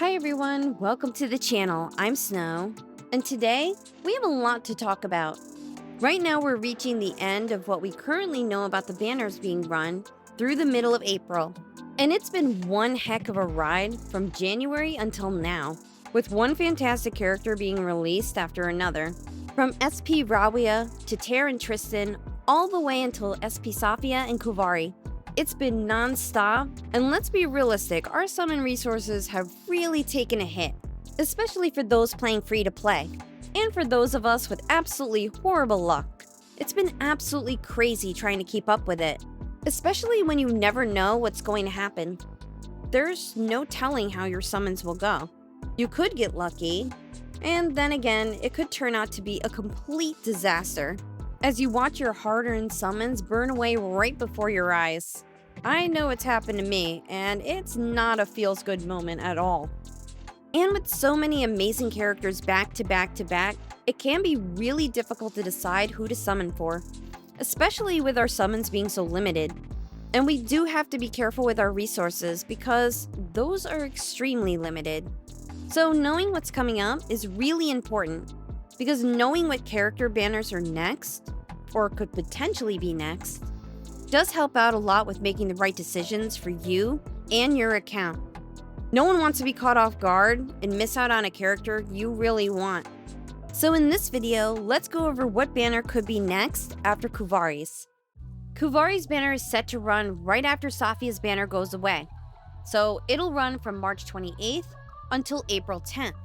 Hi everyone, welcome to the channel. I'm Snow, and today we have a lot to talk about. Right now we're reaching the end of what we currently know about the banners being run through the middle of April. And it's been one heck of a ride from January until now, with one fantastic character being released after another. From SP Rawia to Ter and Tristan, all the way until SP Safia and Kuvari. It's been non-stop, and let's be realistic, our summon resources have really taken a hit, especially for those playing free-to-play, and for those of us with absolutely horrible luck. It's been absolutely crazy trying to keep up with it, especially when you never know what's going to happen. There's no telling how your summons will go. You could get lucky, and then again, it could turn out to be a complete disaster, as you watch your hard-earned summons burn away right before your eyes. I know it's happened to me, and it's not a feels-good moment at all. And with so many amazing characters back to back to back, it can be really difficult to decide who to summon for, especially with our summons being so limited. And we do have to be careful with our resources because those are extremely limited. So knowing what's coming up is really important, because knowing what character banners are next, or could potentially be next, does help out a lot with making the right decisions for you and your account. No one wants to be caught off guard and miss out on a character you really want. So in this video, let's go over what banner could be next after Kuvari's. Kuvari's banner is set to run right after Safia's banner goes away. So it'll run from March 28th until April 10th.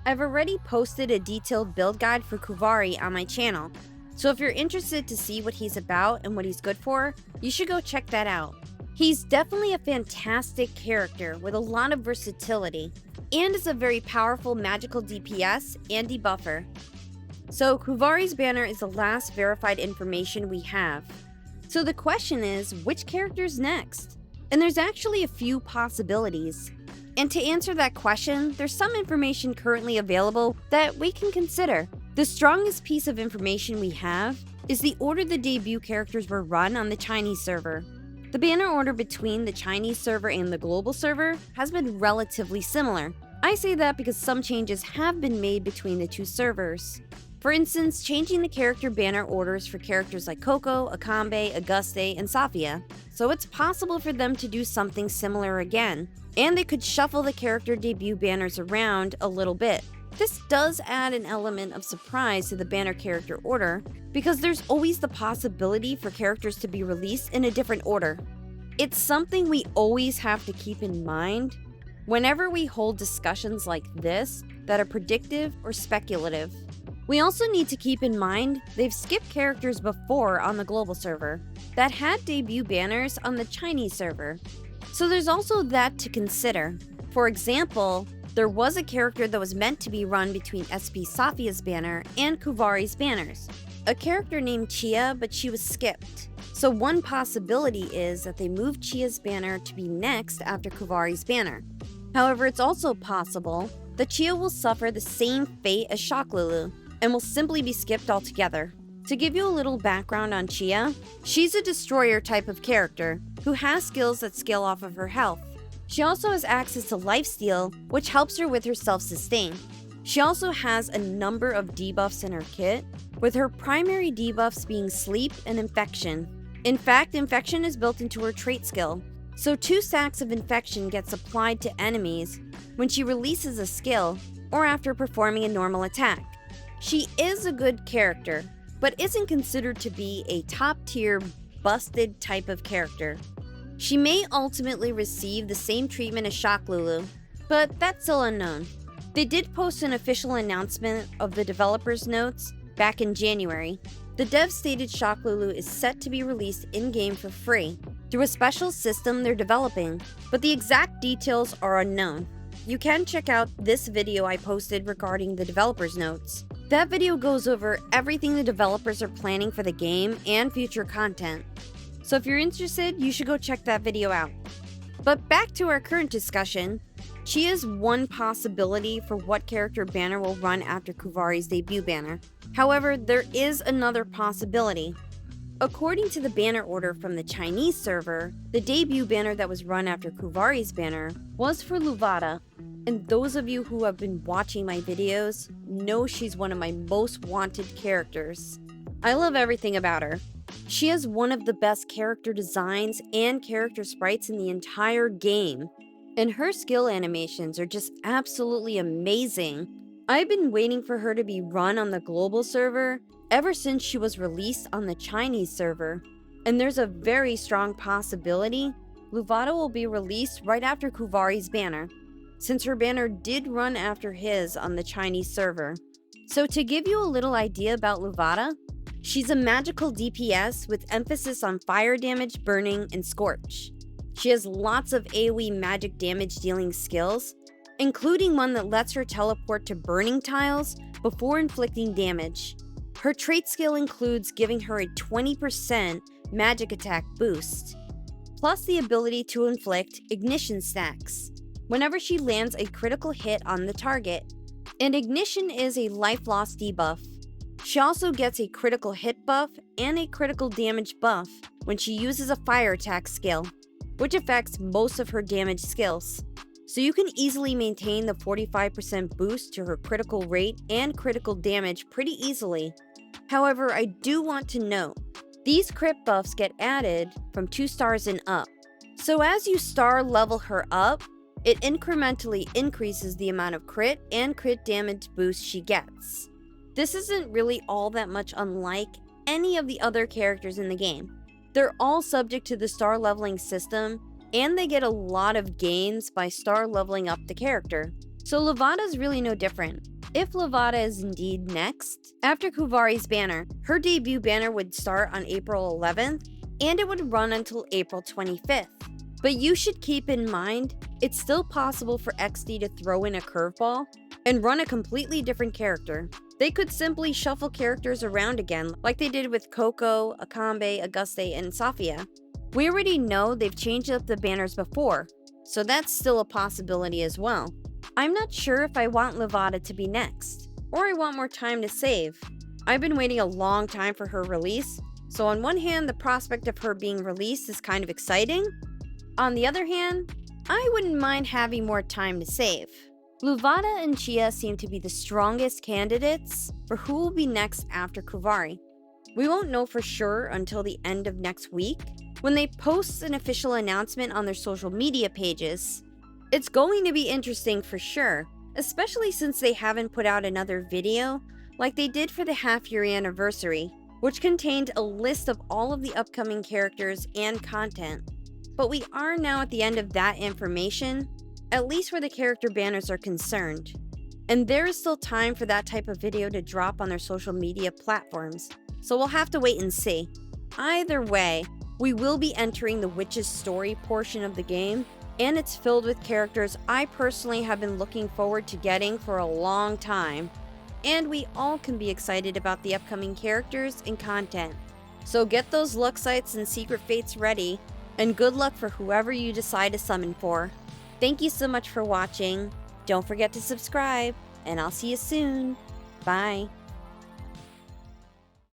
I've already posted a detailed build guide for Kuvari on my channel, so if you're interested to see what he's about and what he's good for, you should go check that out. He's definitely a fantastic character with a lot of versatility, and is a very powerful magical DPS and debuffer. So Kuvari's banner is the last verified information we have. So the question is, which character's next? And there's actually a few possibilities. And to answer that question, there's some information currently available that we can consider. The strongest piece of information we have is the order the debut characters were run on the Chinese server. The banner order between the Chinese server and the global server has been relatively similar. I say that because some changes have been made between the two servers. For instance, changing the character banner orders for characters like Coco, Akambe, Auguste, and Safia. So it's possible for them to do something similar again, and they could shuffle the character debut banners around a little bit. This does add an element of surprise to the banner character order, because there's always the possibility for characters to be released in a different order. It's something we always have to keep in mind whenever we hold discussions like this that are predictive or speculative. We also need to keep in mind they've skipped characters before on the global server that had debut banners on the Chinese server. So there's also that to consider. For example, there was a character that was meant to be run between SP Safia's banner and Kuvari's banners. A character named Chia, but she was skipped. So one possibility is that they moved Chia's banner to be next after Kuvari's banner. However, it's also possible that Chia will suffer the same fate as Shock Lulu and will simply be skipped altogether. To give you a little background on Chia, she's a destroyer type of character who has skills that scale off of her health. She also has access to lifesteal, which helps her with her self-sustain. She also has a number of debuffs in her kit, with her primary debuffs being sleep and infection. In fact, infection is built into her trait skill, so 2 stacks of infection gets applied to enemies when she releases a skill or after performing a normal attack. She is a good character, but isn't considered to be a top-tier, busted type of character. She may ultimately receive the same treatment as Shock Lulu, but that's still unknown. They did post an official announcement of the developers' notes back in January. The devs stated Shock Lulu is set to be released in-game for free through a special system they're developing, but the exact details are unknown. You can check out this video I posted regarding the developers' notes. That video goes over everything the developers are planning for the game and future content. So if you're interested, you should go check that video out. But back to our current discussion, Chia's one possibility for what character banner will run after Kuvari's debut banner. However, there is another possibility. According to the banner order from the Chinese server, the debut banner that was run after Kuvari's banner was for Luvada. And those of you who have been watching my videos know she's one of my most wanted characters. I love everything about her. She has one of the best character designs and character sprites in the entire game, and her skill animations are just absolutely amazing. I've been waiting for her to be run on the global server ever since she was released on the Chinese server, and there's a very strong possibility Luvata will be released right after Kuvari's banner, since her banner did run after his on the Chinese server. So to give you a little idea about Luvata, she's a magical DPS with emphasis on fire damage, burning, and scorch. She has lots of AoE magic damage dealing skills, including one that lets her teleport to burning tiles before inflicting damage. Her trait skill includes giving her a 20% magic attack boost, plus the ability to inflict ignition stacks whenever she lands a critical hit on the target. And ignition is a life loss debuff. She also gets a critical hit buff and a critical damage buff when she uses a fire attack skill, which affects most of her damage skills. So you can easily maintain the 45% boost to her critical rate and critical damage pretty easily. However, I do want to note, these crit buffs get added from 2 stars and up. So as you star level her up, it incrementally increases the amount of crit and crit damage boost she gets. This isn't really all that much unlike any of the other characters in the game. They're all subject to the star leveling system, and they get a lot of gains by star leveling up the character. So Luvata is really no different. If Luvata is indeed next, after Kuvari's banner, her debut banner would start on April 11th, and it would run until April 25th. But you should keep in mind, it's still possible for XD to throw in a curveball and run a completely different character. They could simply shuffle characters around again, like they did with Coco, Akambe, Auguste, and Safia. We already know they've changed up the banners before, so that's still a possibility as well. I'm not sure if I want Luvata to be next, or I want more time to save. I've been waiting a long time for her release, so on one hand, the prospect of her being released is kind of exciting. On the other hand, I wouldn't mind having more time to save. Luvata and Chia seem to be the strongest candidates for who will be next after Kuvari. We won't know for sure until the end of next week, when they post an official announcement on their social media pages. It's going to be interesting for sure, especially since they haven't put out another video like they did for the half-year anniversary, which contained a list of all of the upcoming characters and content. But we are now at the end of that information, at least where the character banners are concerned. And there is still time for that type of video to drop on their social media platforms, so we'll have to wait and see. Either way, we will be entering the Witch's Story portion of the game, and it's filled with characters I personally have been looking forward to getting for a long time. And we all can be excited about the upcoming characters and content. So get those luck sites and secret fates ready, and good luck for whoever you decide to summon for. Thank you so much for watching. Don't forget to subscribe, and I'll see you soon. Bye.